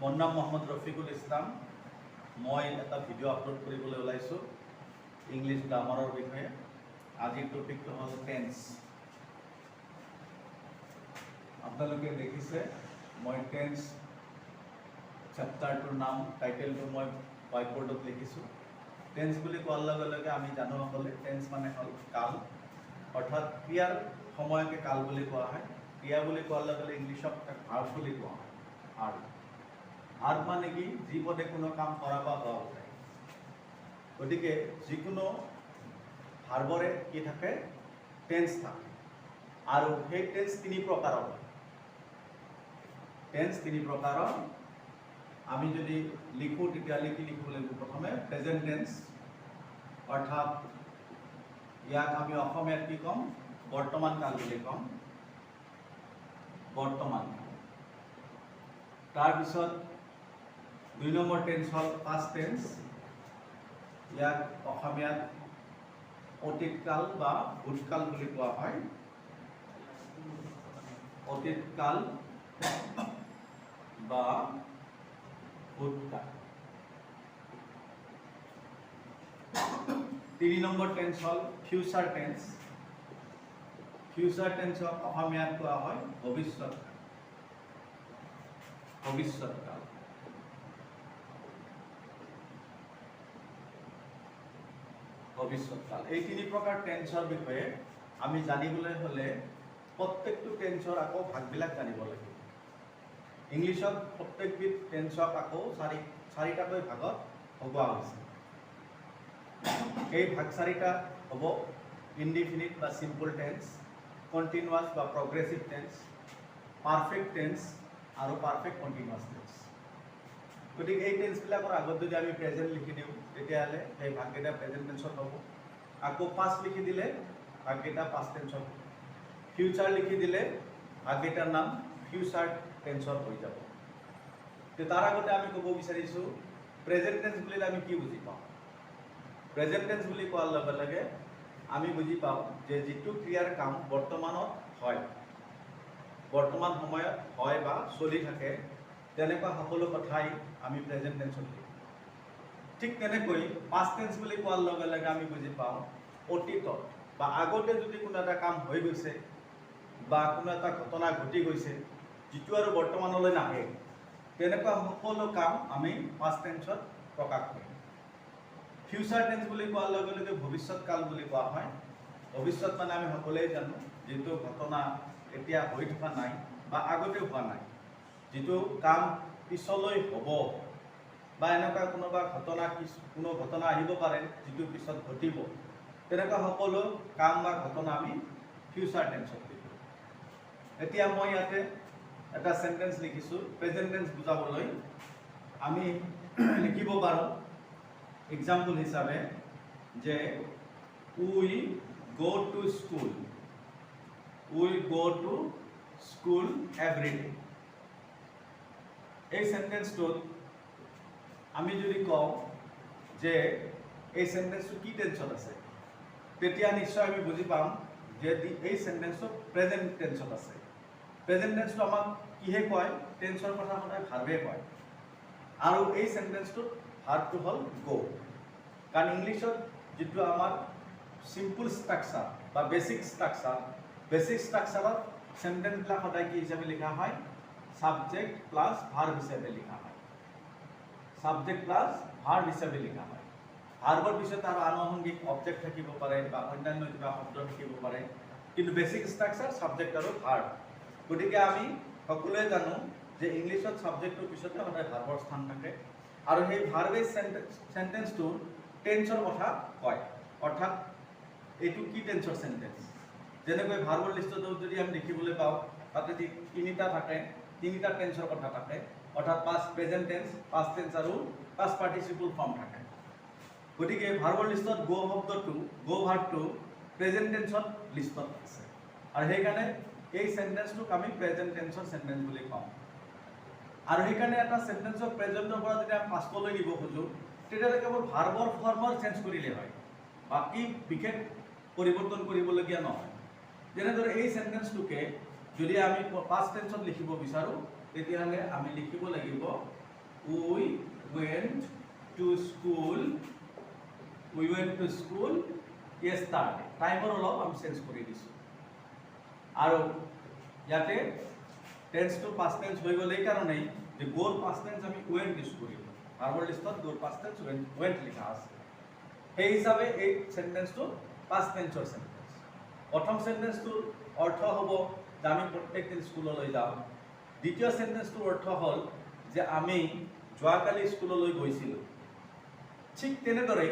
মোৰ নাম মোহাম্মদ ৰফিকুল ইছলাম। মই এটা ভিডিঅ' আপলোড কৰিবলৈ ওলাইছোঁ ইংলিছ গ্ৰামাৰৰ বিষয়ে। আজিৰ টপিকটো হ'ল টেন্স। আপোনালোকে দেখিছে মই টেন্স চেপ্টাৰটোৰ নাম টাইটেলটো মই হোৱাইট বৰ্ডত লিখিছোঁ। টেন্স বুলি কোৱাৰ লগে লগে আমি জানো সকলোৱে টেন্স মানে হ'ল কাল, অৰ্থাৎ ক্ৰিয়াৰ সময়কে কাল বুলি কোৱা হয়। ক্ৰিয়া বুলি কোৱাৰ লগে লগে ইংলিছত ভাৰ্ব বুলি কোৱা হয়। ভাৰ্ব মানে কি? যি পদে কোনো কাম কৰা বা হোৱা বুজায়। গতিকে যিকোনো ভাৰ্বৰে কি থাকে? টেন্স থাকে। আৰু সেই টেন্স তিনি প্ৰকাৰৰ হয়। টেন্স তিনি প্ৰকাৰৰ। আমি যদি লিখোঁ তেতিয়াহ'লে কি লিখিব লাগিব? প্ৰথমে প্ৰেজেণ্ট টেন্স, অৰ্থাৎ ইয়াক আমি অসমীয়াত কি ক'ম? বৰ্তমান কাল বুলি ক'ম। বৰ্তমান কাল। তাৰপিছত ২ নম্বৰ টেন্স হ'ল পাষ্ট টেন্স। ইয়াক অসমীয়াত অতীত কাল বা ভূতকাল বুলি কোৱা হয়। অতীত কাল বা ভূতকাল। ৩ নম্বৰ টেন্স হ'ল ফিউচাৰ টেন্স। ফিউচাৰ টেন্সক অসমীয়াত কোৱা হয় ভৱিষ্যৎ কাল। ভৱিষ্যৎ কাল। ভৱিষ্যৎ কাল। এই তিনি প্ৰকাৰ টেন্সৰ বিষয়ে আমি জানিবলৈ হ'লে প্ৰত্যেকটো টেন্সৰ আকৌ ভাগবিলাক জানিব লাগিব। ইংলিছত প্ৰত্যেকবিধ টেন্সক আকৌ চাৰিটাকৈ ভাগত ভগোৱা হৈছে। এই ভাগ চাৰিটা হ'ব ইনডিফিনিট বা চিম্পল টেন্স, কণ্টিনিউৱাছ বা প্ৰগ্ৰেছিভ টেন্স, পাৰফেক্ট টেন্স আৰু পাৰফেক্ট কণ্টিনিউৱাছ টেন্স। গতিকে এই টেন্সবিলাকৰ আগত যদি আমি প্ৰেজেণ্ট লিখি দিওঁ তেতিয়াহ'লে সেই ভাগকেইটা প্ৰেজেণ্ট টেন্সত হ'ব। আকৌ পাষ্ট লিখি দিলে ভাগকেইটা পাষ্ট টেন্সত হ'ব। ফিউচাৰ লিখি দিলে ভাগকেইটাৰ নাম ফিউচাৰ টেন্সত হৈ যাব। তাৰ আগতে আমি ক'ব বিচাৰিছোঁ প্ৰেজেণ্ট টেন্স বুলিলে আমি কি বুজি পাওঁ? প্ৰেজেণ্ট টেন্স বুলি কোৱাৰ লগে লগে আমি বুজি পাওঁ যে যিটো ক্ৰিয়াৰ কাম বৰ্তমানত হয়, বৰ্তমান সময়ত হয় বা চলি থাকে, তেনেকুৱা সকলো কথাই আমি প্ৰেজেণ্ট টেন্সত লিখোঁ। ঠিক তেনেকৈ পাষ্ট টেন্স বুলি কোৱাৰ লগে লগে আমি বুজি পাওঁ অতীতত বা আগতে যদি কোনো এটা কাম হৈ গৈছে বা কোনো এটা ঘটনা ঘটি গৈছে যিটো আৰু বৰ্তমানলৈ নাহে, তেনেকুৱা সকলো কাম আমি পাষ্ট টেন্সত প্ৰকাশ কৰিম। ফিউচাৰ টেন্স বুলি কোৱাৰ লগে লগে ভৱিষ্যৎ কাল বুলি কোৱা হয়। ভৱিষ্যৎ মানে আমি সকলোৱে জানো যিটো ঘটনা এতিয়া হৈ থকা নাই বা আগতে হোৱা নাই, যিটো কাম পিছলৈ হ'ব বা এনেকুৱা কোনো ঘটনা আহিব পাৰে যিটো পিছত ঘটিব, তেনেকুৱা সকলো কাম বা ঘটনা আমি ফিউচাৰ টেন্সত লিখোঁ। এতিয়া মই ইয়াতে এটা চেণ্টেন্স লিখিছোঁ প্ৰেজেণ্ট টেন্স বুজাবলৈ। আমি লিখিব পাৰোঁ এক্সাম্পল হিচাপে যে we go to school. We go to school every day. এই চেণ্টেন্সটোত আমি যদি কওঁ যে এই চেণ্টেন্সটো কি টেন্সত আছে, তেতিয়া নিশ্চয় আমি বুজি পাম যে এই চেণ্টেন্সটো প্ৰেজেণ্ট টেন্সত আছে। প্ৰেজেণ্ট টেন্সটো আমাক কিহে কয়? টেন্সৰ কথা সদায় ভাৰ্বে কয়। আৰু এই চেণ্টেন্সটোত ভাৰ্বটো হ'ল গো। কাৰণ ইংলিছত যিটো আমাৰ চিম্পল ষ্ট্ৰাকচাৰ বা বেছিক ষ্ট্ৰাকচাৰত চেণ্টেন্সবিলাক সদায় কি হিচাপে লিখা হয়? ছাবজেক্ট প্লাছ ভাৰ্ব হিচাপে লিখা হয়। ছাবজেক্ট প্লাছ ভাৰ্ব হিচাপে লিখা হয়। ভাৰ্বৰ পিছত আৰু আনুষংগিক অবজেক্ট থাকিব পাৰে বা অন্যান্য কিবা শব্দ থাকিব পাৰে, কিন্তু বেছিক ষ্ট্ৰাকচাৰ ছাবজেক্ট আৰু ভাৰ্ব। গতিকে আমি সকলোৱে জানো যে ইংলিছত ছাবজেক্টটোৰ পিছতে সদায় ভাৰ্বৰ স্থান থাকে। আৰু সেই ভাৰ্বে চেণ্টেন্সটোৰ টেন্সৰ কথা কয়, অৰ্থাৎ এইটো কি টেন্সৰ চেণ্টেন্স। যেনেকৈ ভাৰ্বৰ লিষ্টটো যদি আমি দেখিবলৈ পাওঁ তাতে তিনিটা থাকে, তিনিটা টেন্সৰ কথা থাকে, অৰ্থাৎ past present tense, past tense আৰু পাষ্ট পাৰ্টিচিপল ফৰ্ম থাকে। গতিকে ভাৰ্বৰ লিষ্টত গো ভাৰ্বটো প্ৰেজেণ্ট টেন্সত লিষ্টত আছে। আৰু সেইকাৰণে এই চেণ্টেন্সটোক আমি প্ৰেজেণ্ট টেন্সৰ চেণ্টেন্স বুলি কওঁ। আৰু সেইকাৰণে এটা চেণ্টেন্সক প্ৰেজেণ্টৰ পৰা যদি আমি পাষ্টলৈ নিব খোজোঁ তেতিয়াহ'লে কেৱল ভাৰ্বৰ ফৰ্মৰ চেঞ্জ কৰিলে হয়, বাকী বিশেষ পৰিৱৰ্তন কৰিবলগীয়া নহয়। যেনেদৰে এই চেণ্টেন্সটোকে যদি আমি পাষ্ট টেন্সত লিখিব বিচাৰোঁ তেতিয়াহ'লে আমি লিখিব লাগিব we went to school yesterday টাইমৰ অলপ আমি চেঞ্জ কৰি দিছোঁ আৰু ইয়াতে টেন্স টু পাষ্ট টেন্স হৈ গ'ল এই কাৰণেই যে গোৰ পাষ্ট টেন্স আমি went ইউজ কৰিলোঁ ভাৰ্বৰ লিষ্টত গোৰ পাষ্ট টেন্স went লিখা আছে সেই হিচাপে এই সেন্টেন্সটো পাষ্ট টেন্সৰ সেন্টেন্স প্ৰথম সেন্টেন্সটোৰ অৰ্থ হ'ব যে আমি প্ৰত্যেক দিন স্কুললৈ যাওঁ দ্বিতীয় সেন্টেন্সটোৰ অৰ্থ হ'ল যে আমি যোৱাকালি স্কুললৈ গৈছিলোঁ ঠিক তেনেদৰে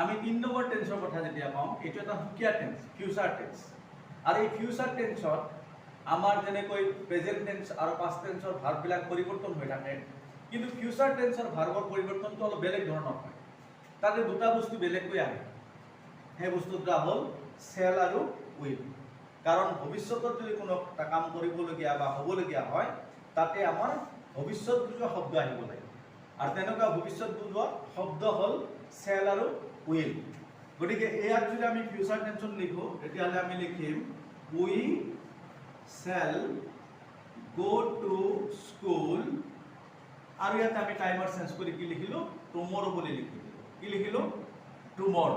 আমি 3 নম্বৰ টেন্সৰ কথা যেতিয়া পাওঁ এইটো এটা সুকীয়া টেন্স ফিউচাৰ টেন্স আৰু এই ফিউচাৰ টেন্সত আমাৰ যেনেকৈ প্ৰেজেন্ট টেন্স আৰু পাষ্ট টেন্সৰ ভাৰ্ববিলাক পৰিৱৰ্তন হৈ থাকে কিন্তু ফিউচাৰ টেন্সৰ ভাৰ্বৰ পৰিৱৰ্তনটো অলপ বেলেগ ধৰণৰ হয় তাতে দুটা বস্তু বেলেগকৈ আহে সেই বস্তু দুটা হ'ল চেল আৰু উইল কাৰণ ভৱিষ্যতত যদি কোনো এটা কাম কৰিবলগীয়া বা হ'বলগীয়া হয় তাতে আমাৰ ভৱিষ্যত বুজোৱা শব্দ আহিব লাগে আৰু তেনেকুৱা ভৱিষ্যত বুজোৱা শব্দ হ'ল চেল আৰু উইল গতিকে ইয়াত যদি আমি ফিউচাৰ টেন্সত লিখোঁ তেতিয়াহ'লে আমি লিখিম উই চেল গো টু স্কুল আৰু ইয়াতে আমি টাইমাৰ চেঞ্জ কৰি কি লিখিলোঁ টুমৰো বুলি লিখিলোঁ কি লিখিলোঁ টুমৰ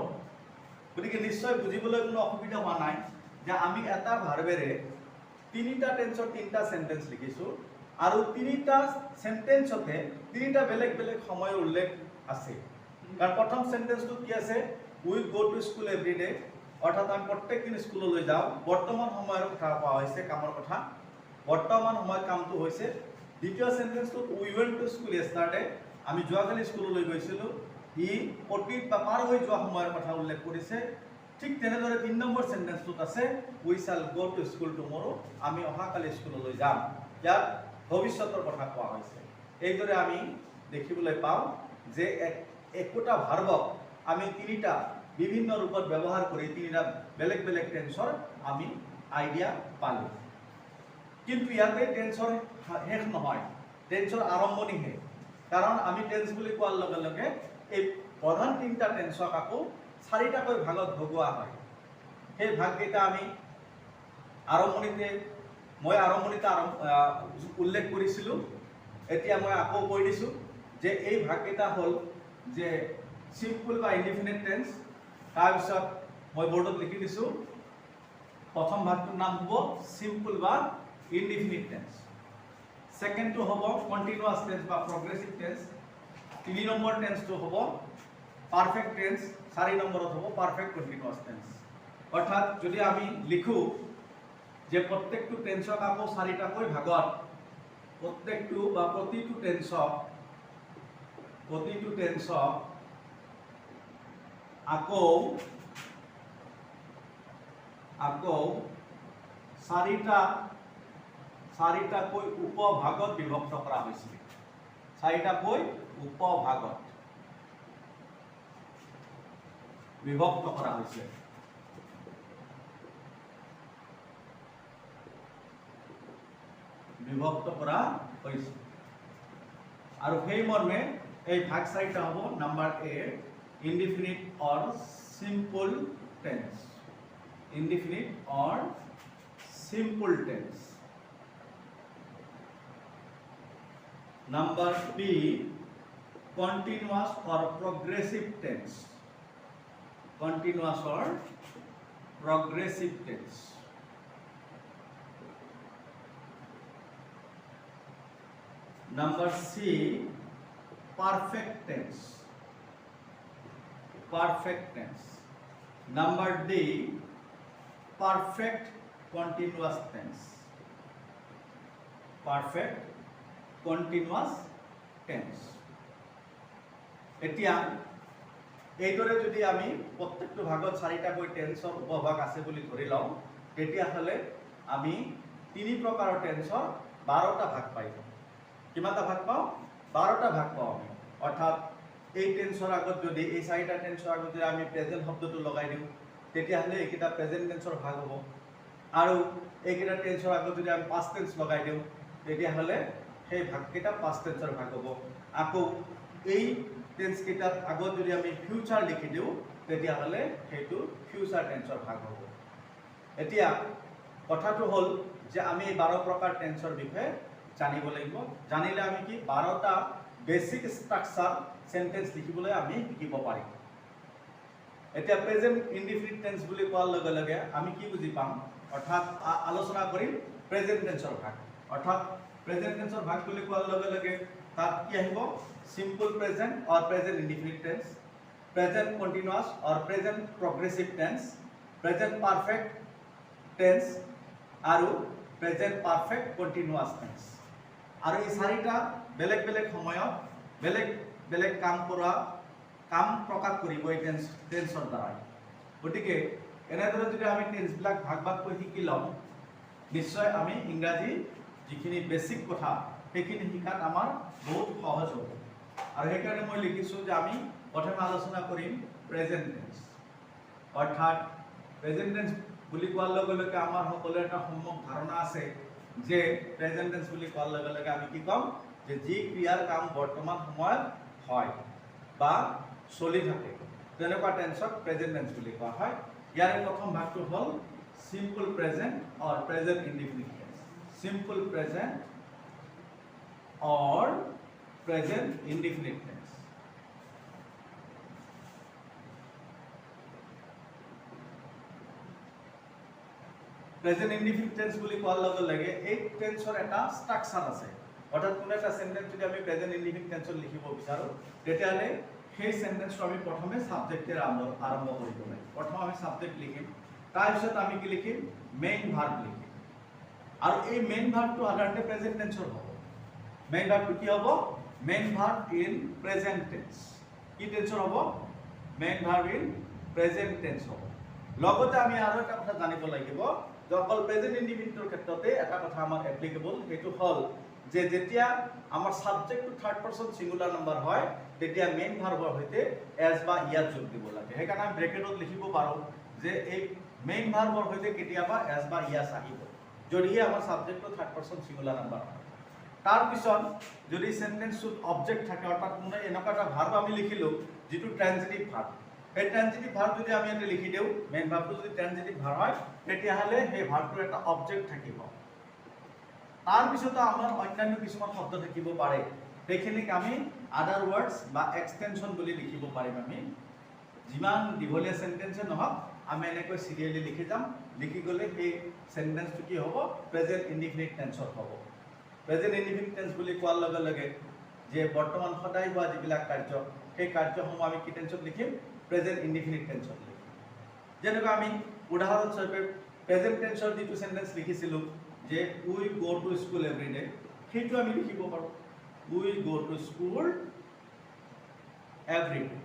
গতিকে নিশ্চয় বুজিবলৈ কোনো অসুবিধা হোৱা নাই যে আমি এটা ভাৰ্বেৰে তিনিটা টেন্সৰ তিনিটা সেন্টেন্স লিখিছোঁ আৰু তিনিটা সেন্টেন্সতে তিনিটা বেলেগ বেলেগ সময়ৰ উল্লেখ আছে কাৰণ প্ৰথম সেন্টেন্সটো কি আছে we go to school every day অৰ্থাৎ আমি প্ৰত্যেক দিন স্কুললৈ যাওঁ বৰ্তমান সময়ৰ কথা কোৱা হৈছে কামৰ কথা বৰ্তমান সময়ত কামটো হৈছে দ্বিতীয় সেন্টেন্সটোত উই ৱেন্ট টু স্কুল য়েষ্টাৰডে আমি যোৱাকালি স্কুললৈ গৈছিলোঁ ই অতীত বা পাৰ হৈ যোৱা সময়ৰ কথা উল্লেখ কৰিছে ঠিক তেনেদৰে 3 নম্বৰ সেন্টেন্সটোত আছে we shall go to school tomorrow আমি অহাকালি স্কুললৈ যাম ইয়াত ভৱিষ্যতৰ কথা কোৱা হৈছে এইদৰে আমি দেখিবলৈ পাওঁ যে একোটা ভাৰ্বক আমি তিনিটা বিভিন্ন ৰূপত ব্যৱহাৰ কৰি তিনিটা বেলেগ বেলেগ টেন্সৰ আমি আইডিয়া পালোঁ কিন্তু ইয়াতে টেন্সৰ শেষ নহয় টেন্সৰ আৰম্ভণিহে কাৰণ আমি টেন্স বুলি কোৱাৰ লগে লগে এই প্ৰধান তিনিটা টেন্সক আকৌ চাৰিটাকৈ ভাগত ভগোৱা হয় সেই ভাগকেইটা আমি মই আৰম্ভণিতে উল্লেখ কৰিছিলোঁ এতিয়া মই আকৌ কৈ দিছোঁ যে এই ভাগকেইটা হ'ল যে সিম্পল বা ইনডিফিনিট টেন্স তাৰপিছত মই বৰ্ডত লিখি দিছোঁ প্ৰথম ভাগটোৰ নাম হ'ব সিম্পল বা ইনডিফিনিট টেন্স সেকেন্ডটো হ'ব কন্টিনিউয়াস টেন্স বা প্ৰগ্ৰেছিভ টেন্স 3 নম্বৰ টেন্সটো হ'ব পাৰফেক্ট টেন্স 4 নম্বৰত হ'ব পাৰফেক্ট কন্টিনিউয়াস টেন্স অৰ্থাৎ যদি আমি লিখো যে প্ৰত্যেকটো টেন্সক আকৌ চাৰিটাকৈ ভাগত প্ৰত্যেকটো বা প্ৰতিটো টেন্সক আকৌ চাৰিটাকৈ উপভাগত বিভক্ত কৰা হৈছিল চাৰিটাকৈ উপভাগত বিভক্ত কৰা হৈছে আৰু সেই মৰ্মে এই ভাগ চাৰিটা হ'ব number A indefinite or simple tense Number B, continuous or progressive tense. Number C, perfect tense. Number D, perfect continuous tense. এতিয়া এইদৰে যদি আমি প্ৰত্যেকটো ভাগত চাৰিটাকৈ টেন্সৰ উপভাগ আছে বুলি ধৰি লওঁ তেতিয়াহ'লে আমি তিনি প্ৰকাৰৰ টেন্সৰ 12টা ভাগ পাই যাম কিমানটা ভাগ পাওঁ 12টা ভাগ পাওঁ আমি অৰ্থাৎ এই টেন্সৰ আগত যদি এই চাৰিটা টেন্সৰ আগত যদি আমি প্ৰেজেন্ট শব্দটো লগাই দিওঁ তেতিয়াহ'লে এইকেইটা প্ৰেজেন্ট টেন্সৰ ভাগ হ'ব আৰু এইকেইটা টেন্সৰ আগত যদি আমি পাষ্ট টেন্স লগাই দিওঁ তেতিয়াহ'লে সেই ভাগকেইটা পাষ্ট টেন্সৰ ভাগ হ'ব আকৌ এই টেন্স কেইটাৰ আগত যদি আমি ফিউচাৰ লিখি দিওঁ তেতিয়াহ'লে সেইটো ফিউচাৰ টেন্সৰ ভাগ হ'ব এতিয়া কথাটো হ'ল যে আমি 12 প্ৰকাৰ টেন্সৰ বিষয়ে জানিব লাগিব জানিলে আমি কি 12টা বেসিক স্ট্ৰাকচাৰ সেন্টেন্স লিখিবলৈ আমি শিকিব পাৰিম এতিয়া প্ৰেজেন্ট ইনডিফিনিট টেন্স বুলি কোৱাৰ লগে লগে আমি কি বুজি পাম অৰ্থাৎ আলোচনা কৰিম প্ৰেজেন্ট টেন্সৰ ভাগ অৰ্থাৎ প্ৰেজেন্ট টেন্সৰ ভাগ বুলি কোৱাৰ লগে লগে তাত কি আহিব simple present or present indefinite tense present continuous or present progressive tense present perfect tense আৰু প্ৰেজেন্ট পাৰফেক্ট কন্টিনিউয়াস টেন্স আৰু এই চাৰিটা বেলেগ বেলেগ সময়ত বেলেগ বেলেগ কাম প্ৰকাশ কৰিব এই টেন্সৰ দ্বাৰা গতিকে এনেদৰে যদি আমি টেন্সবিলাক ভাগ ভাগ কৰি শিকি লওঁ নিশ্চয় আমি ইংৰাজী যিখিনি বেসিক কথা সেইখিনি শিকাত আমাৰ বহুত সহজ হ'ব আৰু সেইকাৰণে মই লিখিছোঁ যে আমি প্ৰথমে আলোচনা কৰিম প্ৰেজেন্ট টেন্স অৰ্থাৎ প্ৰেজেন্ট টেন্স বুলি কোৱাৰ লগে লগে আমাৰ সকলোৰে এটা সম্যক ধাৰণা আছে যে প্ৰেজেন্ট টেন্স বুলি কোৱাৰ লগে লগে আমি কি ক'ম যে যি ক্ৰিয়াৰ কাম বৰ্তমান সময়ত হয় বা চলি থাকে তেনেকুৱা টেন্সক প্ৰেজেন্ট টেন্স বুলি কোৱা হয় ইয়াৰে প্ৰথম ভাগটো হ'ল simple present or present indefinite tense simple present or present indefinite tense present indefinite tense বুলি কোৱাৰ লগে লগে এই টেন্সৰ এটা স্ট্ৰাকচাৰ আছে অৰ্থাৎ কোনো এটা সেন্টেন্স যদি আমি প্ৰেজেন্ট ইনডিফিনিট টেন্সত লিখিব বিচাৰো তেতিয়ালে সেই সেন্টেন্সটো আমি প্ৰথমে সাবজেক্টেৰ আৰম্ভ কৰিব লাগিব প্ৰথম আমি সাবজেক্ট লিখিম তাৰপিছত আমি কি লিখিম মেইন ভাৰ্ব লিখিম আৰু এই মেইন ভাৰ্বটো সাধাৰণতে প্ৰেজেন্ট টেন্সৰ হ'ব মেইন ভাৰ্বটো কি হ'ব main verb in present tense কি টেন্সৰ হ'ব main verb in present tense হ'ব লগতে আমি আৰু এটা কথা জানিব লাগিব যে অকল প্ৰেজেন্ট ইনডিফিনিটৰ ক্ষেত্ৰতে এটা কথা আমাৰ এপ্লিকেবল সেইটো হ'ল যে যেতিয়া আমাৰ সাবজেক্টটো থাৰ্ড পাৰসন সিঙ্গুলাৰ নাম্বাৰ হয় তেতিয়া মেইন ভাৰ্বৰ সৈতে এজ বা ইয়াত যোগ দিব লাগে সেইকাৰণে আমি ব্ৰেকেটত লিখিব পাৰোঁ যে এই মেইন ভাৰ্বৰ সৈতে কেতিয়াবা এজ বা ইয়াস আহিব যদিহে আমাৰ সাবজেক্টটো থাৰ্ড পাৰসন সিঙ্গুলাৰ নাম্বাৰ হয় তাৰ পিছত যদি সেন্টেন্সত অবজেক্ট থাকে অৰ্থাৎ কোনো এনেকুৱা এটা ভার্ব আমি লিখিলো যেটো ট্রানজিটিভ ভার্ব এই ট্রানজিটিভ ভার্ব যদি আমি এটা লিখি দেও মেইন ভার্বটো যদি ট্রানজিটিভ ভার্ব হয় তেতিয়াহলে সেই ভাৰ্বটোৰ এটা অবজেক্ট থাকিব তাৰ পিছত আমাৰ অন্যান্য কিছুমান শব্দ থাকিব পাৰে সেইখিনিক আমি আদাৰ ওয়াৰ্ডস বা এক্সটেনশন বুলি লিখিব পাৰিম আমি যিমান দীঘলীয়া সেন্টেন্সে নহওক আমি এনেকৈ সিরিয়ালি লিখি যাম লিখি গলে সেই সেন্টেন্সটো কি হ'ব প্রেজেন্ট ইনডিফিনিট টেন্সত হ'ব প্রেজেন্ট ইনডিফিনিট টেন্স বুলি কোৱাৰ লগে লগে যে বৰ্তমান সদায় হোৱা যিবিলাক কাৰ্য সেই কাৰ্যসমূহ আমি কি টেন্সত লিখিম প্ৰেজেন্ট ইনডিফিনিট টেন্সত লিখিম যেনেকৈ আমি উদাহৰণস্বৰূপে প্ৰেজেন্ট টেন্সৰ যিটো সেন্টেন্স লিখিছিলো যে we go to school every day সেইটো আমি লিখিব পাৰোঁ we go to school every day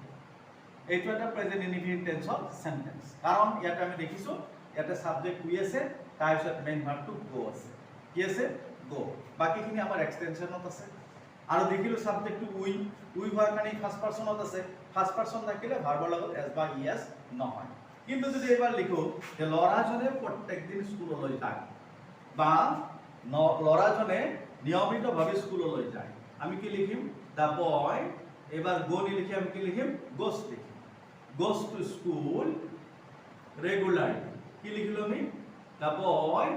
এইটো এটা প্ৰেজেন্ট ইনডিফিনিট টেন্সৰ সেন্টেন্স কাৰণ ইয়াতে আমি দেখিছো ইয়াতে সাবজেক্ট উই আছে তাৰপিছত মেইন ভাৰ্বটো গো আছে কি আছে গো বাকিখিনি আমাৰ এক্সটেনশনত আছে আৰু দেখিলো সাবজেক্টটো উই হোৱাৰ কাৰণে ফাৰ্স্ট পাৰসনত আছে ফাৰ্স্ট পাৰসন থাকিলে ভাৰ্বৰ লগত এস বা ইএস নহয় কিন্তু যদি এবাৰ লিখো যে লৰাজনে প্ৰত্যেকদিন স্কুললৈ যায় বা লৰাজনে নিয়মিতভাৱে স্কুললৈ যায় আমি কি লিখিম দা বয় এবাৰ গো নিলিখি আমি কি লিখিম গোস লিখিম গোস টু স্কুল রেগুলারলি কি লিখিলো আমি দা বয়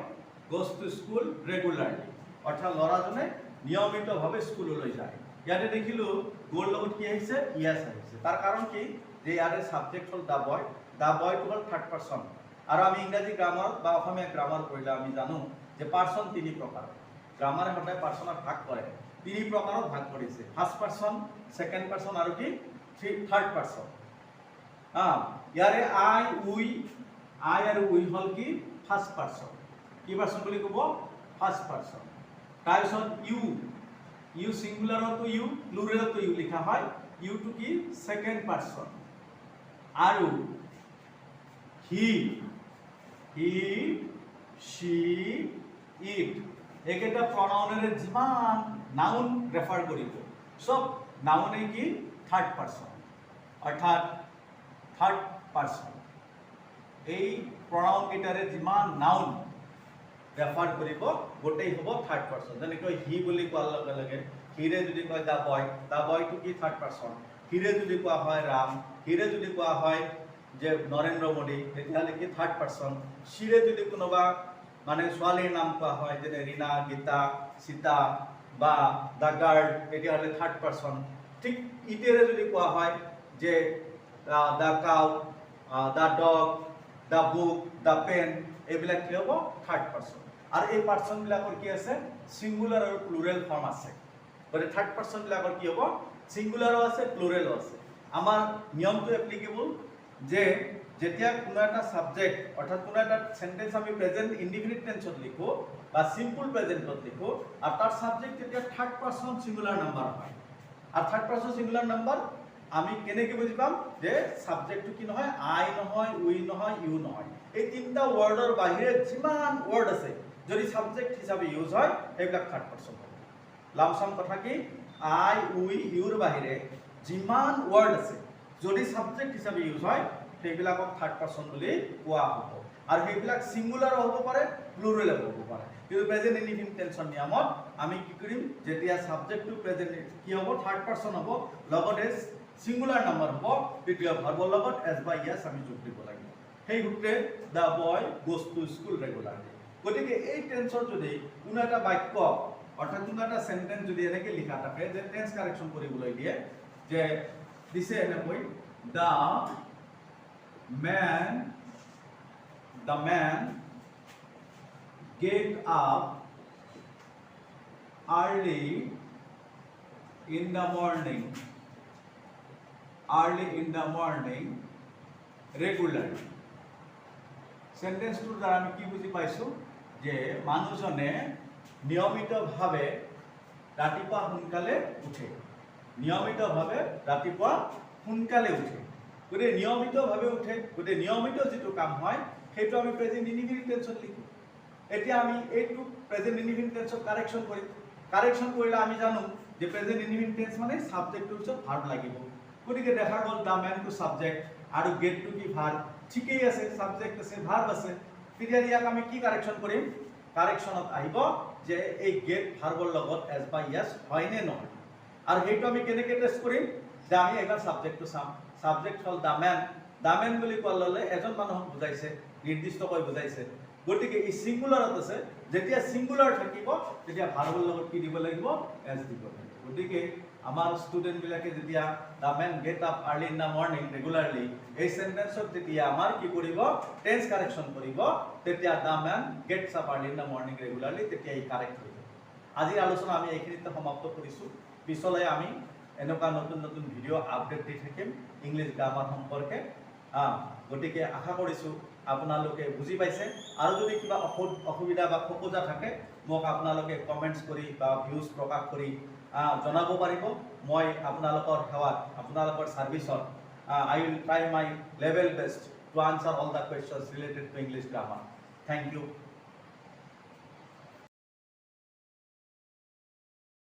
গোস টু স্কুল রেগুলারলি অর্থাৎ লৰাজনে নিয়মিতভাৱে স্কুললৈ যায় ইয়াতে দেখিলো গোৰ লগত কি আহিছে ইয়াস আহিছে তাৰ কাৰণ কি যে ইয়াৰে সাবজেক্ট হল দা বয় টু হল থাৰ্ড পাৰসন আৰু আমি ইংৰাজী গ্ৰামাৰ বা অসমীয়া গ্ৰামাৰ পঢ়িলে আমি জানো যে পাৰসন তিনি প্ৰকাৰ গ্ৰামাৰে সদায় পাৰসনৰ ভাগ কৰে তিনি প্ৰকাৰত ভাগ কৰিছে ফাৰ্স্ট পাৰসন সেকেন্ড পাৰসন আৰু কি থাৰ্ড পাৰসন ইয়াৰে আই আৰু উই হল কি ফাৰ্স্ট পাৰসন কি পাৰসন বুলি ক'ব ফাৰ্স্ট পাৰসন তাৰপিছত ইউ সিঙ্গুলাৰতো ইউ প্লুৰালতো ইউ লিখা হয় ইউ টু কি সেকেন্ড পাৰসন আৰু হি শি ইট একেটা প্ৰনাউনেৰে যিমান নাউন ৰেফাৰ কৰিব সব নাউনে কি থাৰ্ড পাৰসন অৰ্থাৎ থাৰ্ড পাৰসন এই প্ৰনাউন কেইটাৰে যিমান নাউন ৰেফাৰ কৰিব গোটেই হ'ব থাৰ্ড পাৰসন যেনেকৈ হি বুলি কোৱাৰ লগে লগে হিৰে যদি কয় দা বয়টো কি থাৰ্ড পাৰসন হিৰে যদি কোৱা হয় ৰাম হিৰে যদি কোৱা হয় যে নৰেন্দ্ৰ মোদী তেতিয়াহ'লে কি থাৰ্ড পাৰসন শিৰে যদি কোনোবা মানে ছোৱালীৰ নাম কোৱা হয় যেনে ৰীনা, গীতা, সীতা বা দ্য গাৰ্ল, তেতিয়াহ'লে থাৰ্ড পাৰ্চন। ঠিক ইটেৰে যদি কোৱা হয় যে the cow, the dog, the book, the pen, এইবিলাক কি হ'ব থাৰ্ড পাৰ্চন। আৰু এই পাৰ্চনবিলাকৰ কি আছে ছিংগুলাৰ আৰু প্লুৰেল ফৰ্ম আছে। গতিকে থাৰ্ড পাৰ্চনবিলাকৰ কি হ'ব ছিংগুলাৰো আছে প্লুৰেলো আছে। আমাৰ নিয়মটো এপ্লিকেবল যে যেতিয়া কোনো এটা সাবজেক্ট অর্থাৎ কোনো একটা সেন্টেন্স আমি প্রেজেন্ট ইনডিফিনিট টেন্সত লিখো বা সিম্পল প্রেজেন্টত লিখো আর তার সাবজেক্ট যেতিয়া থার্ড পার্সন সিঙ্গুলার নাম্বার হয় আর থার্ড পার্সন সিঙ্গুলার নাম্বার আমি কেনেকৈ বুজি পাম যে সাবজেক্টটো কি নহয় আই নহয়, উই নহয়, ইউ নহয়। এই তিনটা ওয়াৰ্ডৰ বাহিৰে যিমান ওয়াৰ্ড আছে যদি সাবজেক্ট হিচাপে ইউজ হয় সেইবিলাক থাৰ্ড পাৰ্সন হয়। লামসাম কথা কি আই, উই, ইউৰ বাহিৰে যিমান ওয়াৰ্ড আছে যদি সাবজেক্ট হিচাপে ইউজ হয় সেইবিলাকক থাৰ্ড পাৰ্চন বুলি কোৱা হ'ব। আৰু সেইবিলাক ছিংগুলাৰো হ'ব পাৰে প্লুৰেলো হ'ব পাৰে। কিন্তু প্ৰেজেন্ট ইনডিফিনিট টেন্সৰ নিয়মত আমি কি কৰিম যেতিয়া সাবজেক্টটো প্ৰেজেন্ট কি হ'ব থাৰ্ড পাৰ্চন হ'ব লগতে ছিংগুলাৰ নাম্বাৰ হ'ব তেতিয়া ভাৰ্বৰ লগত এছ বা ইয়াছ আমি যোগ দিব লাগিব। সেই সূত্ৰে the boy goes to school regularly. গতিকে এই টেন্সৰ যদি কোনো এটা বাক্য অৰ্থাৎ কোনো এটা সেন্টেন্স যদি এনেকৈ লিখা থাকে যে টেন্স কাৰেকশ্যন কৰিবলৈ দিয়ে যে দিছে এনেকৈ the man get up early in the morning regularly. সেন্টেন্সটোৰ দ্বাৰা আমি কি বুজি পাইছোঁ যে মানুহজনে নিয়মিতভাৱে ৰাতিপুৱা সোনকালে উঠে। নিয়মিতভাৱে ৰাতিপুৱা সোনকালে উঠে। গতিকে নিয়মিতভাৱে উঠে, গতিকে নিয়মিত যিটো কাম হয় সেইটো আমি প্ৰেজেন্ট ইনডিফিনিট টেন্সত লিখোঁ। এতিয়া আমি এইটো প্ৰেজেন্ট ইনডিফিনিট টেন্সত কাৰেকশ্যন কৰিম। কাৰেকশ্যন কৰিলে আমি জানো যে প্ৰেজেন্ট ইনডিফিনিট টেন্স মানে সাবজেক্টটোৰ পিছত ভাৰ্ব লাগিব। গতিকে দেখা গ'ল দ্য মেনটো সাবজেক্ট আৰু গেটটো কি ভাৰ্ব। ঠিকেই আছে, সাবজেক্ট আছে ভাৰ্ব আছে। তেতিয়া ইয়াক আমি কি কাৰেকশ্যন কৰিম কাৰেকশ্যনত আহিব যে এই গেট ভাৰ্বৰ লগত এছ বা ইয়াছ হয় নে নহয়। আৰু সেইটো আমি কেনেকৈ টেষ্ট কৰিম যে আমি এবাৰ সাবজেক্টটো চাম। সাবজেক্ট হ'ল দ্য মেন বুলি কোৱাৰ লগে এজন মানুহক বুজাইছে, নিৰ্দিষ্টকৈ বুজাইছে। গতিকে ই সিঙ্গুলাৰত আছে, যেতিয়া সিঙ্গুলাৰ থাকিব তেতিয়া ভাৰ্বৰ লগত কি দিব লাগিব এছ দিব লাগিব। গতিকে আমাৰ ষ্টুডেণ্টবিলাকে যেতিয়া the men get up early in the morning regularly এই সেন্টেন্সত যেতিয়া আমাৰ কি কৰিব টেন্স কাৰেকশ্যন কৰিব তেতিয়া the men gets up early in the morning regularly তেতিয়া ই কাৰেক্ট হৈ যাব। আজিৰ আলোচনা আমি এইখিনিতে সমাপ্ত কৰিছোঁ। পিছলৈ আমি এনেকুৱা নতুন নতুন ভিডিঅ' আপডেট দি থাকিম ইংলিছ গ্ৰামাৰ সম্পৰ্কে। গতিকে আশা কৰিছোঁ আপোনালোকে বুজি পাইছে। আৰু যদি কিবা অসুবিধা বা খোকোজা থাকে মোক আপোনালোকে কমেণ্টছ কৰি বা ভিউজ প্ৰকাশ কৰি জনাব পাৰিব। মই আপোনালোকৰ সেৱাত আপোনালোকৰ ছাৰ্ভিচত I will try my level best to answer all the questions related to English grammar. Thank you.